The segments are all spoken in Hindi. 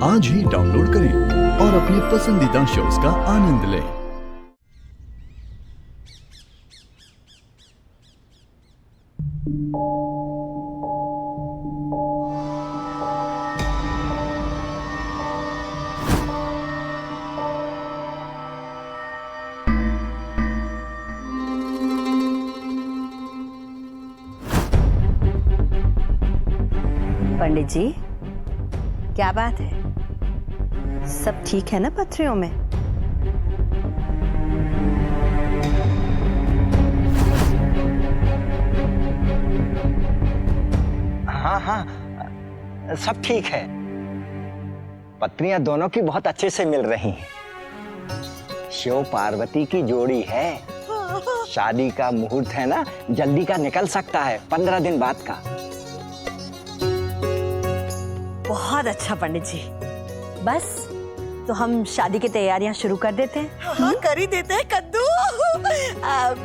आज ही डाउनलोड करें और अपने पसंदीदा शोज का आनंद लें। पंडित जी, क्या बात है? सब ठीक है ना पथरियों में? हाँ, सब ठीक है। पत्नियां दोनों की बहुत अच्छे से मिल रही हैं। शिव पार्वती की जोड़ी है। शादी का मुहूर्त है ना, जल्दी का निकल सकता है, 15 दिन बाद का। बहुत अच्छा पंडित जी। बस तो हम शादी की तैयारियां शुरू कर देते हैं। हाँ, कर ही देते हैं कद्दू।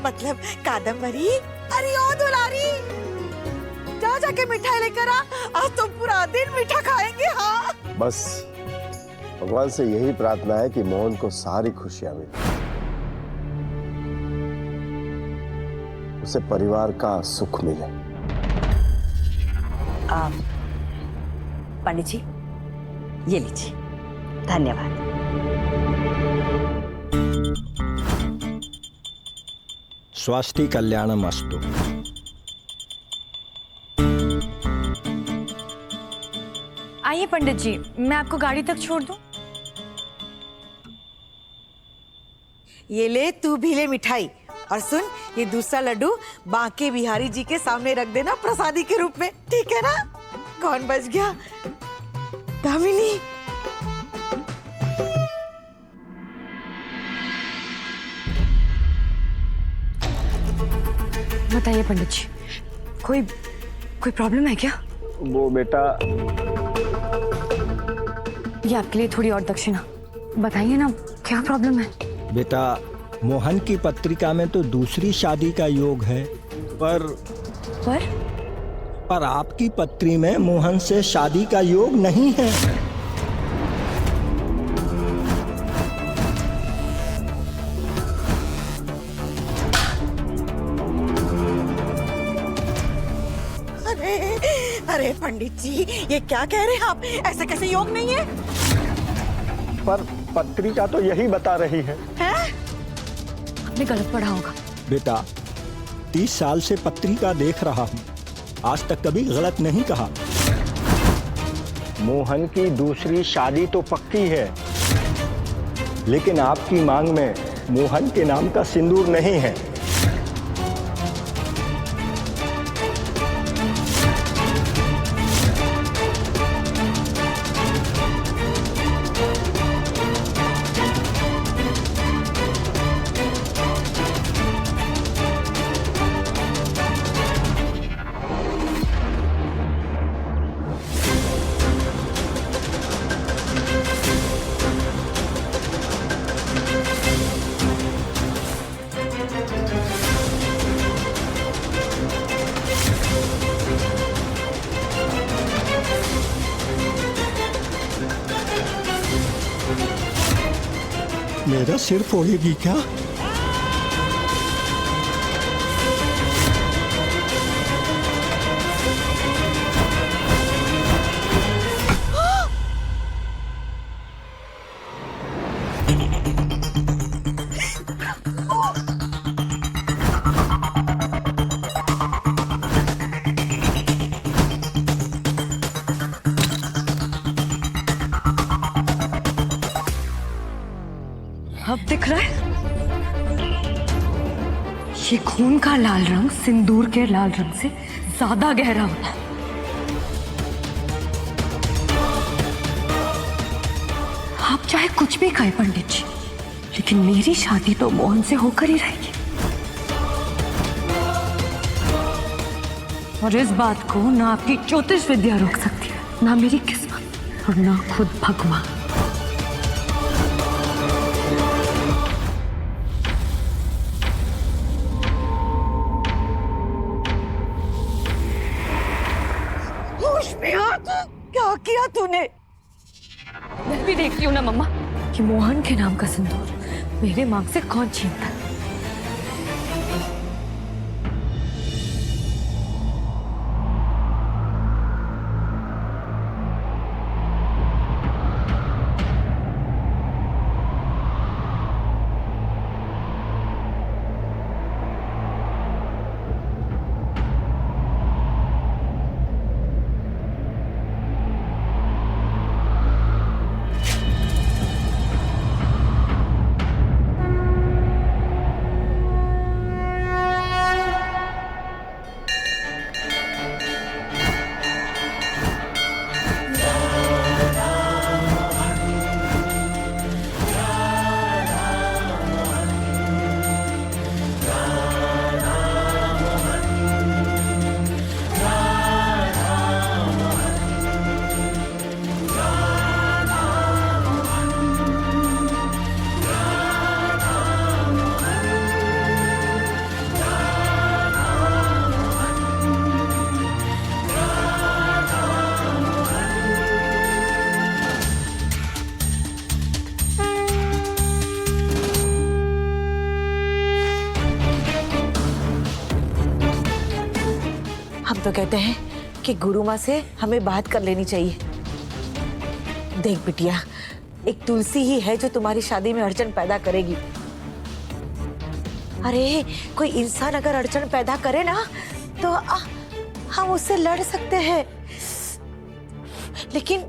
मतलब कादम्बरी। अरे ओ दुलारी, जा जाके मिठाई लेकर आ। आज तो पूरा दिन मीठा खाएंगे। हाँ बस भगवान से यही प्रार्थना है कि मोहन को सारी खुशियां मिले, उसे परिवार का सुख मिले। पंडित जी, ये लीजिए। धन्यवाद। स्वस्ति कल्याणमस्तु। आइए पंडित जी, मैं आपको गाड़ी तक छोड़ दूं। ये ले, तू भी ले मिठाई। और सुन, ये दूसरा लड्डू बांके बिहारी जी के सामने रख देना प्रसादी के रूप में, ठीक है ना? कौन बच गया? दामिनी। बताइए पंडित जी, कोई प्रॉब्लम है क्या? वो बेटा, ये आपके लिए थोड़ी और दक्षिणा। बताइए ना, क्या प्रॉब्लम है? बेटा, मोहन की पत्रिका में तो दूसरी शादी का योग है, पर आपकी पत्री में मोहन से शादी का योग नहीं है। अरे पंडित जी, ये क्या कह रहे हैं आप? ऐसे कैसे योग नहीं है? पर पत्रिका तो यही बता रही है। आपने गलत पढ़ा होगा। बेटा, 30 साल से पत्रिका देख रहा हूँ, आज तक कभी गलत नहीं कहा। मोहन की दूसरी शादी तो पक्की है, लेकिन आपकी मांग में मोहन के नाम का सिंदूर नहीं है। मेरा सिर फोड़ेगी क्या? अब दिख रहा है? ये खून का लाल रंग सिंदूर के लाल रंग से ज्यादा गहरा होता है। आप चाहे कुछ भी कहें पंडित जी, लेकिन मेरी शादी तो मोहन से होकर ही रहेगी। और इस बात को ना आपकी ज्योतिष विद्या रोक सकती है, ना मेरी किस्मत, और ना खुद भगवान। होश में आ तू? क्या किया तूने? आज भी देखती हूँ ना मम्मा कि मोहन के नाम का सिंदूर मेरे मांग से कौन छीनता है। हम तो कहते हैं कि गुरु माँ से हमें बात कर लेनी चाहिए। देख बिटिया, एक तुलसी ही है जो तुम्हारी शादी में अड़चन पैदा करेगी। अरे कोई इंसान अगर अड़चन पैदा करे ना तो हम उससे लड़ सकते हैं, लेकिन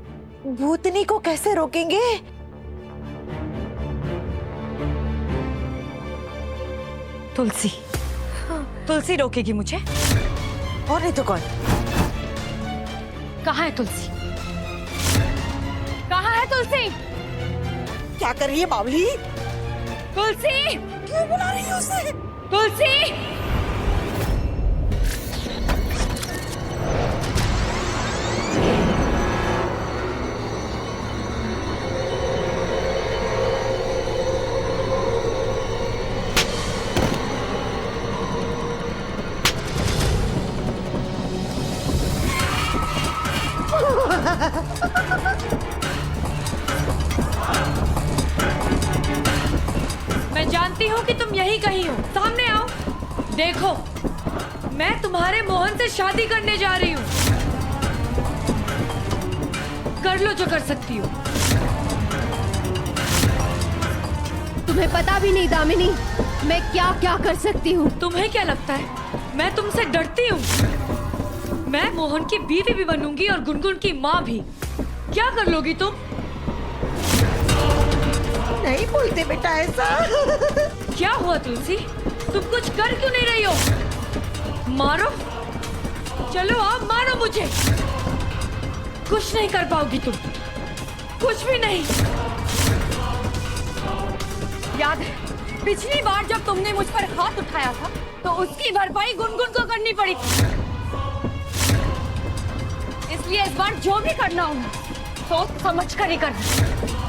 भूतनी को कैसे रोकेंगे? तुलसी, तुलसी रोकेगी मुझे? और नहीं तो कौन? कहाँ है तुलसी? कहाँ है तुलसी? क्या कर रही है बावली? तुलसी! क्यों बुला रही है उसे? तुलसी! मैं जानती हूँ कि तुम यही कहीं हो। सामने आओ। देखो, मैं तुम्हारे मोहन से शादी करने जा रही हूँ। कर लो जो कर सकती हो। तुम्हें पता भी नहीं दामिनी, मैं क्या क्या कर सकती हूँ। तुम्हें क्या लगता है मैं तुमसे डरती हूँ? मैं मोहन की बीवी भी बनूंगी और गुनगुन की माँ भी। क्या कर लोगी तुम? नहीं बोलते बेटा ऐसा। क्या हुआ तुलसी? तुम कुछ कर क्यों नहीं रही हो? मारो, चलो आप मारो मुझे। कुछ नहीं कर पाओगी तुम, कुछ भी नहीं। याद है पिछली बार जब तुमने मुझ पर हाथ उठाया था तो उसकी भरपाई गुनगुन को करनी पड़ी थी। इसलिए इस बार जो भी करना होगा सोच समझ कर ही करना।